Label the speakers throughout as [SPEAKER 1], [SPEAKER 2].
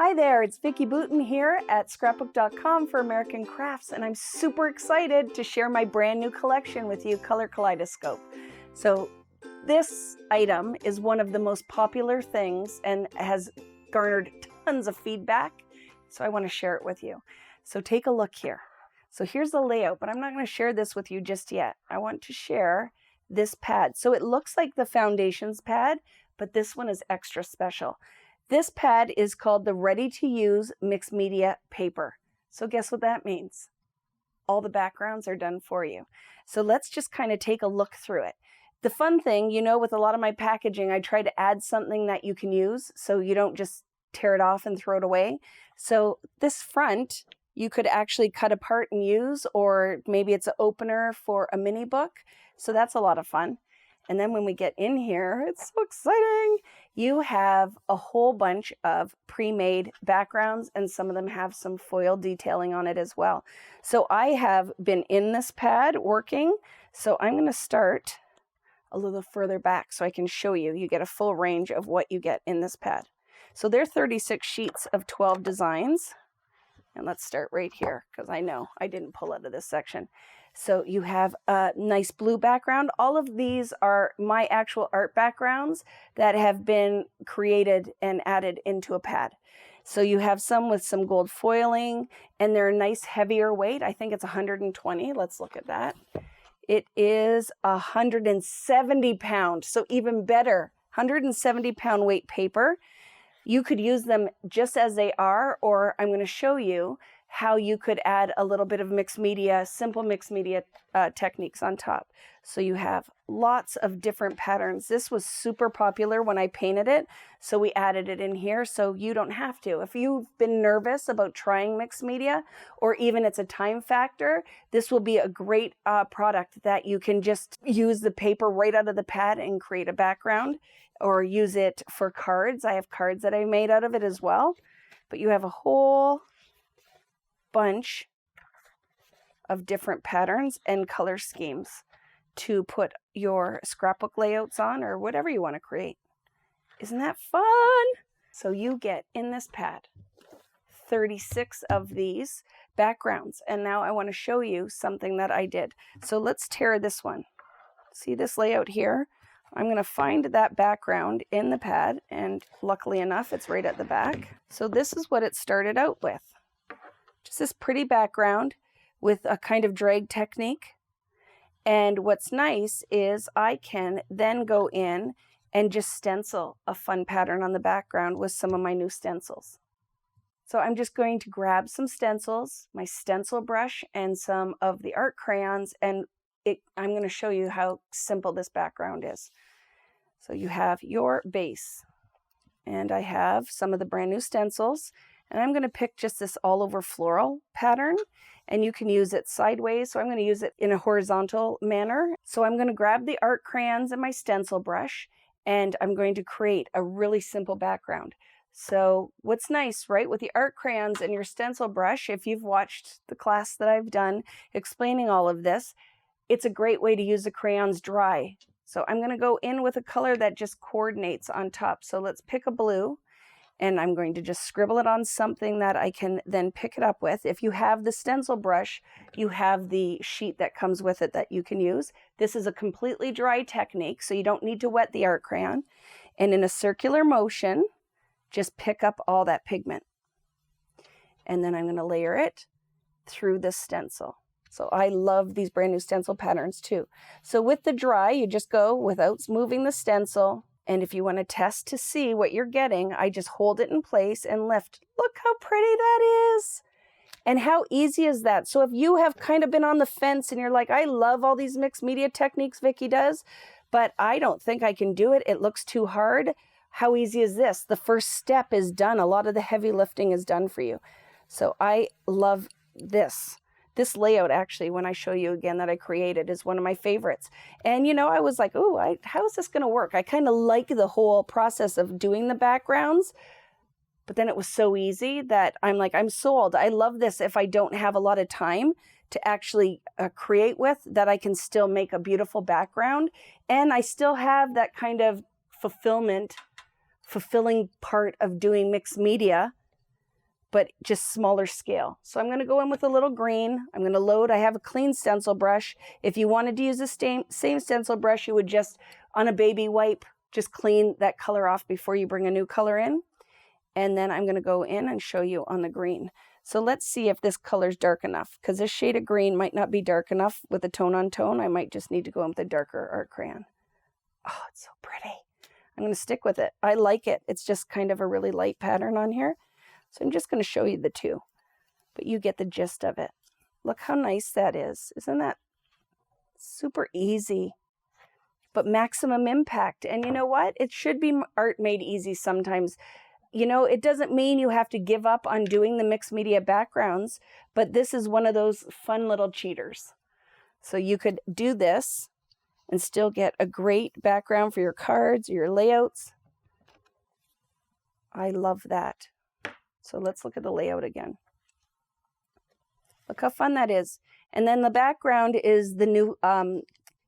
[SPEAKER 1] Hi there, it's Vicki Boutin here at Scrapbook.com for American Crafts, and I'm super excited to share my brand new collection with you, Color Kaleidoscope. So this item is one of the most popular things and has garnered tons of feedback, so I want to share it with you. So take a look here. So here's the layout, but I'm not going to share this with you just yet. I want to share this pad. So it looks like the Foundations pad, but this one is extra special. This pad is called the Ready-to-Use Mixed Media Paper. So guess what that means? All the backgrounds are done for you. So let's just kind of take a look through it. The fun thing, you know, with a lot of my packaging, I try to add something that you can use so you don't just tear it off and throw it away. So this front, you could actually cut apart and use, or maybe it's an opener for a mini book. So that's a lot of fun. And then when we get in here, it's so exciting. You have a whole bunch of pre-made backgrounds, and some of them have some foil detailing on it as well. So I have been in this pad working. So I'm going to start a little further back so I can show you. You get a full range of what you get in this pad. So there are 36 sheets of 12 designs. And let's start right here because I know I didn't pull out of this section. So you have a nice blue background. All of these are my actual art backgrounds that have been created and added into a pad. So you have some with some gold foiling, and they're a nice heavier weight. I think it's 120. Let's look at that. It is 170 pound, so even better, 170 pound weight paper. You could use them just as they are, or I'm going to show you how you could add a little bit of mixed media, simple mixed media techniques on top. So you have lots of different patterns. This was super popular when I painted it, so we added it in here so you don't have to. If you've been nervous about trying mixed media, or even it's a time factor, this will be a great product that you can just use the paper right out of the pad and create a background, or use it for cards. I have cards that I made out of it as well. But you have a whole bunch of different patterns and color schemes to put your scrapbook layouts on, or whatever you want to create. Isn't that fun? So you get in this pad 36 of these backgrounds. And now I want to show you something that I did. So let's tear this one. See this layout here? I'm going to find that background in the pad, and luckily enough, it's right at the back. So this is what it started out with. Just this pretty background with a kind of drag technique. And what's nice is I can then go in and just stencil a fun pattern on the background with some of my new stencils. So I'm just going to grab some stencils, my stencil brush, and some of the art crayons, and I'm going to show you how simple this background is. So you have your base, and I have some of the brand new stencils, and I'm going to pick just this all over floral pattern, and you can use it sideways. So I'm going to use it in a horizontal manner. So I'm going to grab the art crayons and my stencil brush, and I'm going to create a really simple background. So what's nice, right, with the art crayons and your stencil brush, if you've watched the class that I've done explaining all of this, it's a great way to use the crayons dry. So I'm going to go in with a color that just coordinates on top. So let's pick a blue, and I'm going to just scribble it on something that I can then pick it up with. If you have the stencil brush, you have the sheet that comes with it that you can use. This is a completely dry technique, so you don't need to wet the art crayon. And in a circular motion, just pick up all that pigment. And then I'm going to layer it through the stencil. So I love these brand new stencil patterns too. So with the dry, you just go without moving the stencil. And if you want to test to see what you're getting, I just hold it in place and lift. Look how pretty that is. And how easy is that? So if you have kind of been on the fence and you're like, I love all these mixed media techniques Vicki does, but I don't think I can do it. It looks too hard. How easy is this? The first step is done. A lot of the heavy lifting is done for you. So I love this. This layout, actually, when I show you again that I created, is one of my favorites. And, you know, I was like, oh, how is this going to work? I kind of like the whole process of doing the backgrounds. But then it was so easy that I'm like, I'm sold. I love this if I don't have a lot of time to actually create with, that I can still make a beautiful background. And I still have that kind of fulfilling part of doing mixed media but just smaller scale. So I'm going to go in with a little green. I'm going to load. I have a clean stencil brush. If you wanted to use the same stencil brush, you would just, on a baby wipe, just clean that color off before you bring a new color in. And then I'm going to go in and show you on the green. So let's see if this color's dark enough, because this shade of green might not be dark enough with a tone on tone. I might just need to go in with a darker art crayon. Oh, it's so pretty. I'm going to stick with it. I like it. It's just kind of a really light pattern on here. So I'm just going to show you the two, but you get the gist of it. Look how nice that is. Isn't that super easy, but maximum impact? And you know what? It should be art made easy sometimes. You know, it doesn't mean you have to give up on doing the mixed media backgrounds, but this is one of those fun little cheaters. So you could do this and still get a great background for your cards or your layouts. I love that. So let's look at the layout again. Look how fun that is. And then the background is the new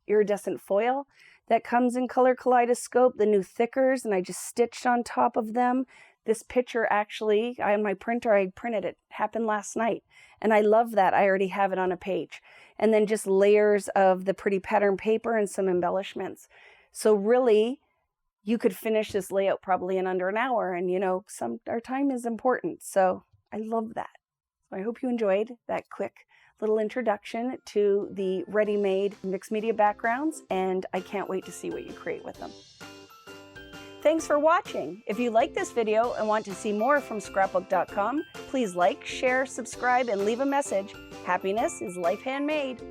[SPEAKER 1] iridescent foil that comes in Color Kaleidoscope, the new thickers, and I just stitched on top of them. This picture actually, on my printer, I printed it, happened last night. And I love that. I already have it on a page. And then just layers of the pretty pattern paper and some embellishments. So really, you could finish this layout probably in under an hour. And you know, our time is important. So I love that. So I hope you enjoyed that quick little introduction to the ready-made mixed media backgrounds. And I can't wait to see what you create with them. Thanks for watching. If you like this video and want to see more from Scrapbook.com, please like, share, subscribe, and leave a message. Happiness is life handmade.